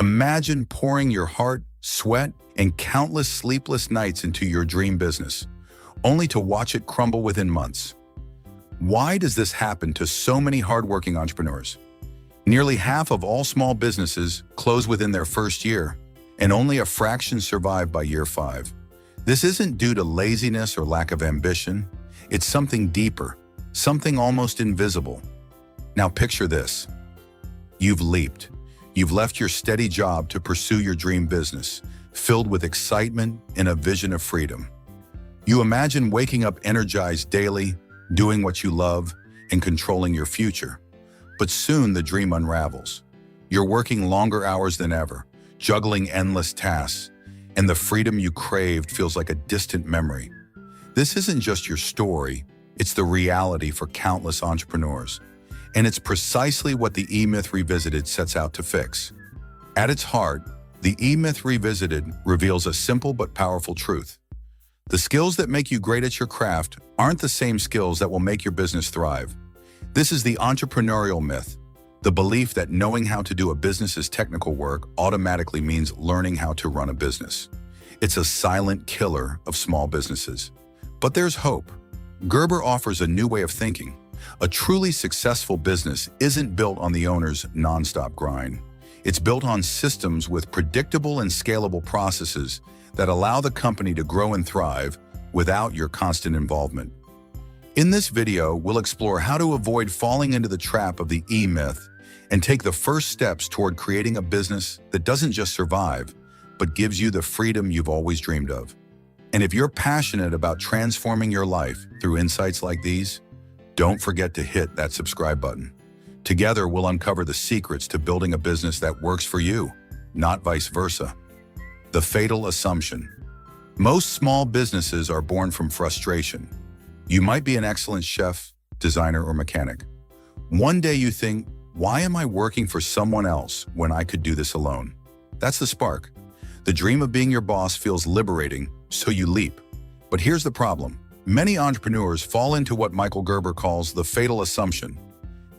Imagine pouring your heart, sweat, and countless sleepless nights into your dream business, only to watch it crumble within months. Why does this happen to so many hardworking entrepreneurs? Nearly half of all small businesses close within their first year, and only a fraction survive by year 5. This isn't due to laziness or lack of ambition. It's something deeper, something almost invisible. Now picture this. You've leaped. You've left your steady job to pursue your dream business, filled with excitement and a vision of freedom. You imagine waking up energized daily, doing what you love, and controlling your future. But soon the dream unravels. You're working longer hours than ever, juggling endless tasks, and the freedom you craved feels like a distant memory. This isn't just your story, it's the reality for countless entrepreneurs. And it's precisely what the E-Myth Revisited sets out to fix. At its heart, the E-Myth Revisited reveals a simple but powerful truth. The skills that make you great at your craft aren't the same skills that will make your business thrive. This is the entrepreneurial myth, the belief that knowing how to do a business's technical work automatically means learning how to run a business. It's a silent killer of small businesses. But there's hope. Gerber offers a new way of thinking. A truly successful business isn't built on the owner's nonstop grind. It's built on systems with predictable and scalable processes that allow the company to grow and thrive without your constant involvement. In this video, we'll explore how to avoid falling into the trap of the E-Myth and take the first steps toward creating a business that doesn't just survive, but gives you the freedom you've always dreamed of. And if you're passionate about transforming your life through insights like these, don't forget to hit that subscribe button. Together, we'll uncover the secrets to building a business that works for you, not vice versa. The fatal assumption. Most small businesses are born from frustration. You might be an excellent chef, designer, or mechanic. One day you think, why am I working for someone else when I could do this alone? That's the spark. The dream of being your boss feels liberating, so you leap. But here's the problem. Many entrepreneurs fall into what Michael Gerber calls the fatal assumption.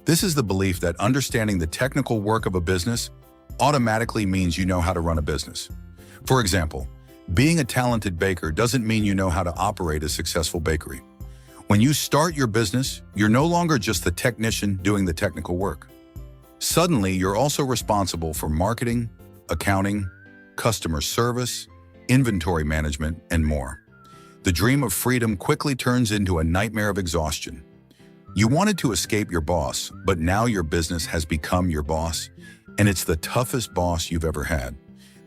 This is the belief that understanding the technical work of a business automatically means you know how to run a business. For example, being a talented baker doesn't mean you know how to operate a successful bakery. When you start your business, you're no longer just the technician doing the technical work. Suddenly, you're also responsible for marketing, accounting, customer service, inventory management, and more. The dream of freedom quickly turns into a nightmare of exhaustion. You wanted to escape your boss, but now your business has become your boss, and it's the toughest boss you've ever had.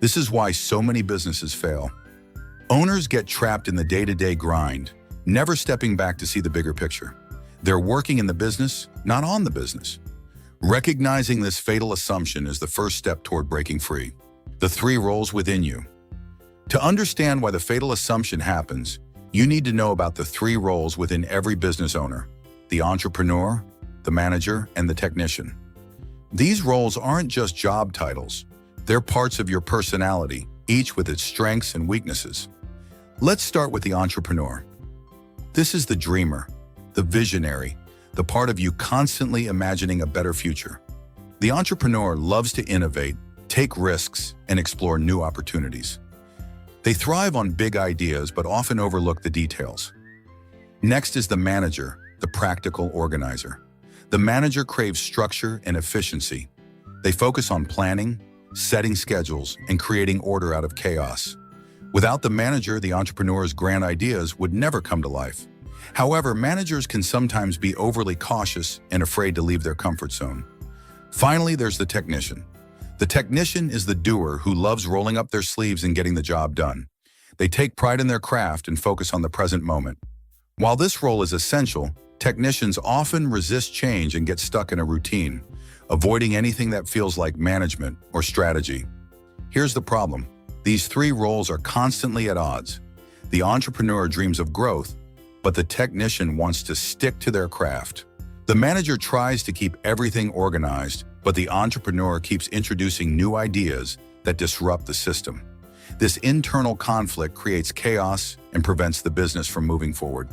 This is why so many businesses fail. Owners get trapped in the day-to-day grind, never stepping back to see the bigger picture. They're working in the business, not on the business. Recognizing this fatal assumption is the first step toward breaking free. The 3 roles within you. To understand why the fatal assumption happens, you need to know about the 3 roles within every business owner: the entrepreneur, the manager, and the technician. These roles aren't just job titles. They're parts of your personality, each with its strengths and weaknesses. Let's start with the entrepreneur. This is the dreamer, the visionary, the part of you constantly imagining a better future. The entrepreneur loves to innovate, take risks, and explore new opportunities. They thrive on big ideas but often overlook the details. Next is the manager, the practical organizer. The manager craves structure and efficiency. They focus on planning, setting schedules, and creating order out of chaos. Without the manager, the entrepreneur's grand ideas would never come to life. However, managers can sometimes be overly cautious and afraid to leave their comfort zone. Finally, there's the technician. The technician is the doer who loves rolling up their sleeves and getting the job done. They take pride in their craft and focus on the present moment. While this role is essential, technicians often resist change and get stuck in a routine, avoiding anything that feels like management or strategy. Here's the problem. These 3 roles are constantly at odds. The entrepreneur dreams of growth, but the technician wants to stick to their craft. The manager tries to keep everything organized, but the entrepreneur keeps introducing new ideas that disrupt the system. This internal conflict creates chaos and prevents the business from moving forward.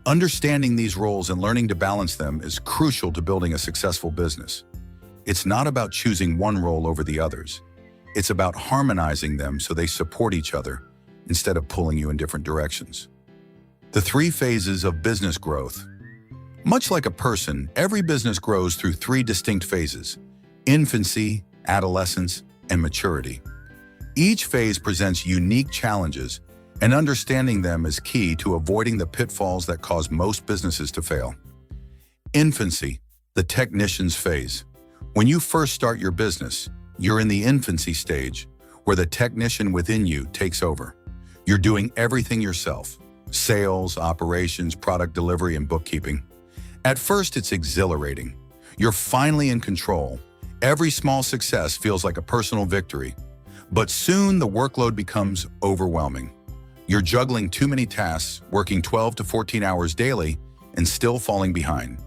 Understanding these roles and learning to balance them is crucial to building a successful business. It's not about choosing one role over the others. It's about harmonizing them so they support each other instead of pulling you in different directions. The 3 phases of business growth. Much like a person, every business grows through 3 distinct phases: infancy, adolescence, and maturity. Each phase presents unique challenges, and understanding them is key to avoiding the pitfalls that cause most businesses to fail. Infancy, the technician's phase. When you first start your business, you're in the infancy stage, where the technician within you takes over. You're doing everything yourself: sales, operations, product delivery, and bookkeeping. At first, it's exhilarating. You're finally in control. Every small success feels like a personal victory. But soon, the workload becomes overwhelming. You're juggling too many tasks, working 12 to 14 hours daily, and still falling behind.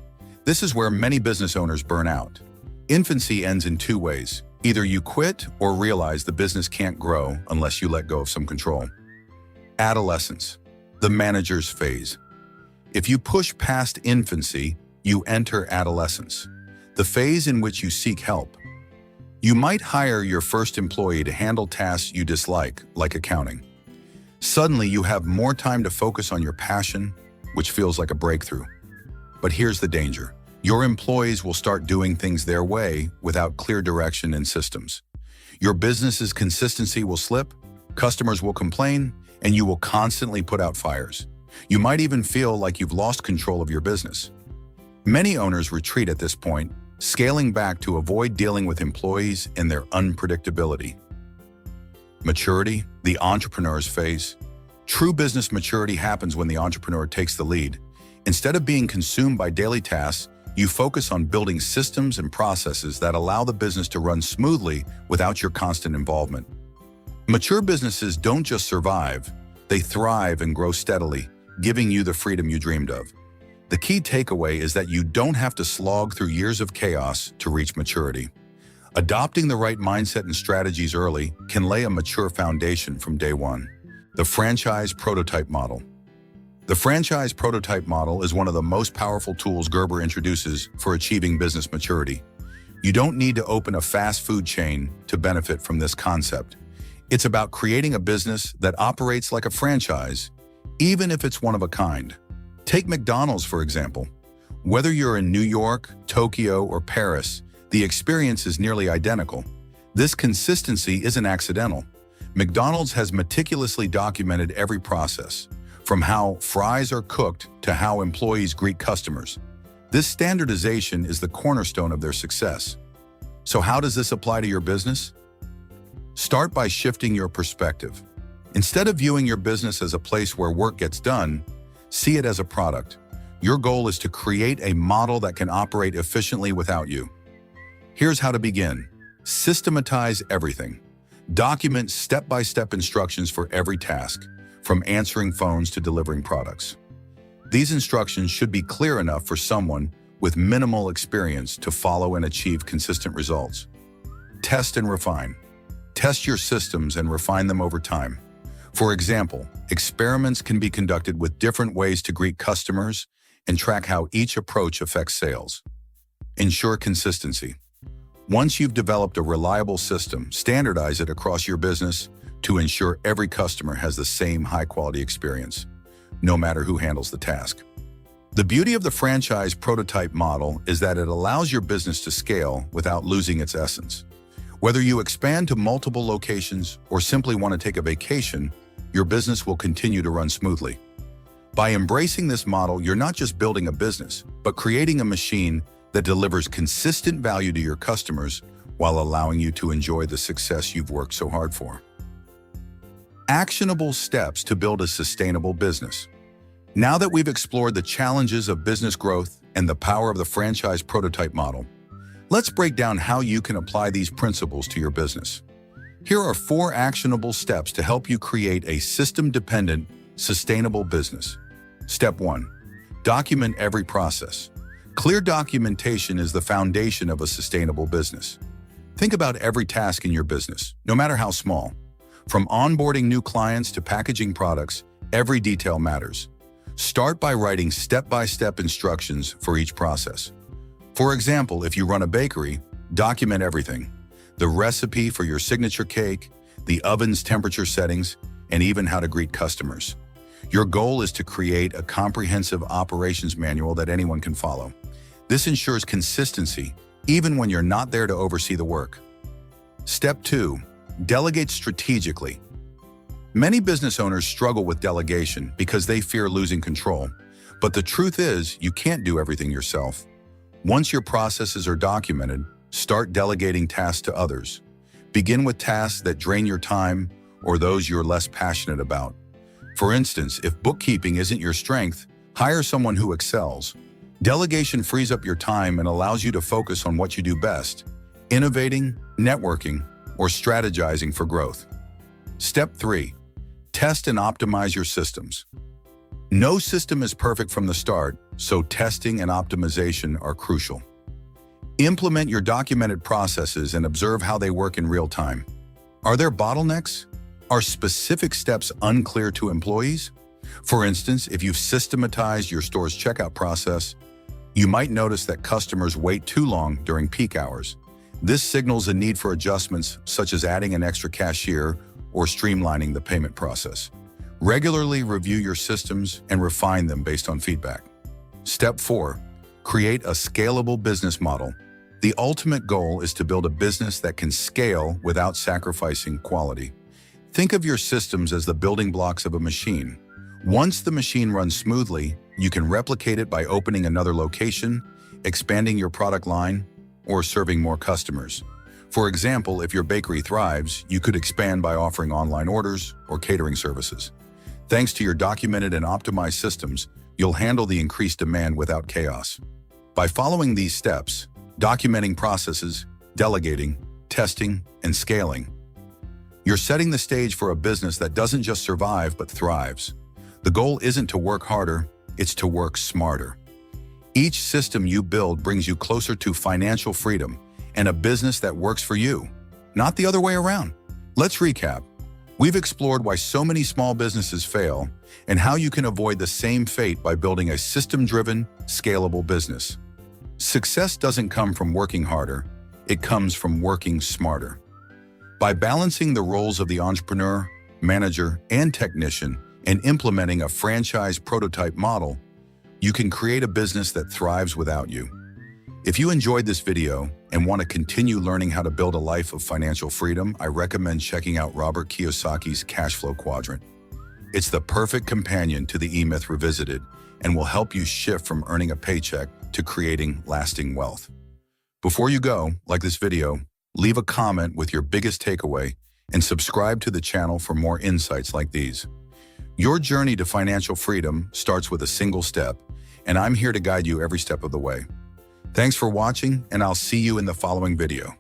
This is where many business owners burn out. Infancy ends in 2 ways. Either you quit or realize the business can't grow unless you let go of some control. Adolescence, the manager's phase. If you push past infancy, you enter adolescence, the phase in which you seek help. You might hire your first employee to handle tasks you dislike, like accounting. Suddenly, you have more time to focus on your passion, which feels like a breakthrough. But here's the danger. Your employees will start doing things their way without clear direction and systems. Your business's consistency will slip, customers will complain, and you will constantly put out fires. You might even feel like you've lost control of your business. Many owners retreat at this point, scaling back to avoid dealing with employees and their unpredictability. Maturity, the entrepreneur's phase. True business maturity happens when the entrepreneur takes the lead. Instead of being consumed by daily tasks, you focus on building systems and processes that allow the business to run smoothly without your constant involvement. Mature businesses don't just survive, they thrive and grow steadily, giving you the freedom you dreamed of. The key takeaway is that you don't have to slog through years of chaos to reach maturity. Adopting the right mindset and strategies early can lay a mature foundation from day one. The franchise prototype model. The franchise prototype model is one of the most powerful tools Gerber introduces for achieving business maturity. You don't need to open a fast food chain to benefit from this concept. It's about creating a business that operates like a franchise, even if it's one of a kind. Take McDonald's, for example. Whether you're in New York, Tokyo, or Paris, the experience is nearly identical. This consistency isn't accidental. McDonald's has meticulously documented every process, from how fries are cooked to how employees greet customers. This standardization is the cornerstone of their success. So how does this apply to your business? Start by shifting your perspective. Instead of viewing your business as a place where work gets done, see it as a product. Your goal is to create a model that can operate efficiently without you. Here's how to begin. Systematize everything. Document step-by-step instructions for every task, from answering phones to delivering products. These instructions should be clear enough for someone with minimal experience to follow and achieve consistent results. Test and refine. Test your systems and refine them over time. For example, experiments can be conducted with different ways to greet customers and track how each approach affects sales. Ensure consistency. Once you've developed a reliable system, standardize it across your business to ensure every customer has the same high-quality experience, no matter who handles the task. The beauty of the franchise prototype model is that it allows your business to scale without losing its essence. Whether you expand to multiple locations or simply want to take a vacation, your business will continue to run smoothly. By embracing this model, you're not just building a business, but creating a machine that delivers consistent value to your customers while allowing you to enjoy the success you've worked so hard for. Actionable steps to build a sustainable business. Now that we've explored the challenges of business growth and the power of the franchise prototype model, let's break down how you can apply these principles to your business. Here are 4 actionable steps to help you create a system-dependent, sustainable business. Step 1. Document every process. Clear documentation is the foundation of a sustainable business. Think about every task in your business, no matter how small. From onboarding new clients to packaging products, every detail matters. Start by writing step-by-step instructions for each process. For example, if you run a bakery, document everything. the recipe for your signature cake, the oven's temperature settings, and even how to greet customers. Your goal is to create a comprehensive operations manual that anyone can follow. This ensures consistency, even when you're not there to oversee the work. Step 2. Delegate strategically. Many business owners struggle with delegation because they fear losing control. But the truth is, you can't do everything yourself. Once your processes are documented, start delegating tasks to others. Begin with tasks that drain your time or those you're less passionate about. For instance, if bookkeeping isn't your strength, hire someone who excels. Delegation frees up your time and allows you to focus on what you do best: innovating, networking, or strategizing for growth. Step 3. Test and optimize your systems. No system is perfect from the start, so testing and optimization are crucial. Implement your documented processes and observe how they work in real time. Are there bottlenecks? Are specific steps unclear to employees? For instance, if you've systematized your store's checkout process, you might notice that customers wait too long during peak hours. This signals a need for adjustments, such as adding an extra cashier or streamlining the payment process. Regularly review your systems and refine them based on feedback. Step 4. Create a scalable business model. The ultimate goal is to build a business that can scale without sacrificing quality. Think of your systems as the building blocks of a machine. Once the machine runs smoothly, you can replicate it by opening another location, expanding your product line, or serving more customers. For example, if your bakery thrives, you could expand by offering online orders or catering services. Thanks to your documented and optimized systems, you'll handle the increased demand without chaos. By following these steps, documenting processes, delegating, testing, and scaling, you're setting the stage for a business that doesn't just survive but thrives. The goal isn't to work harder, it's to work smarter. Each system you build brings you closer to financial freedom and a business that works for you, not the other way around. Let's recap. We've explored why so many small businesses fail and how you can avoid the same fate by building a system-driven, scalable business. Success doesn't come from working harder, it comes from working smarter. By balancing the roles of the entrepreneur, manager, and technician and implementing a franchise prototype model, you can create a business that thrives without you. If you enjoyed this video and want to continue learning how to build a life of financial freedom, I recommend checking out Robert Kiyosaki's Cash Flow Quadrant. It's the perfect companion to the E-Myth Revisited and will help you shift from earning a paycheck to creating lasting wealth. Before you go, like this video, leave a comment with your biggest takeaway and subscribe to the channel for more insights like these. Your journey to financial freedom starts with a single step, and I'm here to guide you every step of the way. Thanks for watching, and I'll see you in the following video.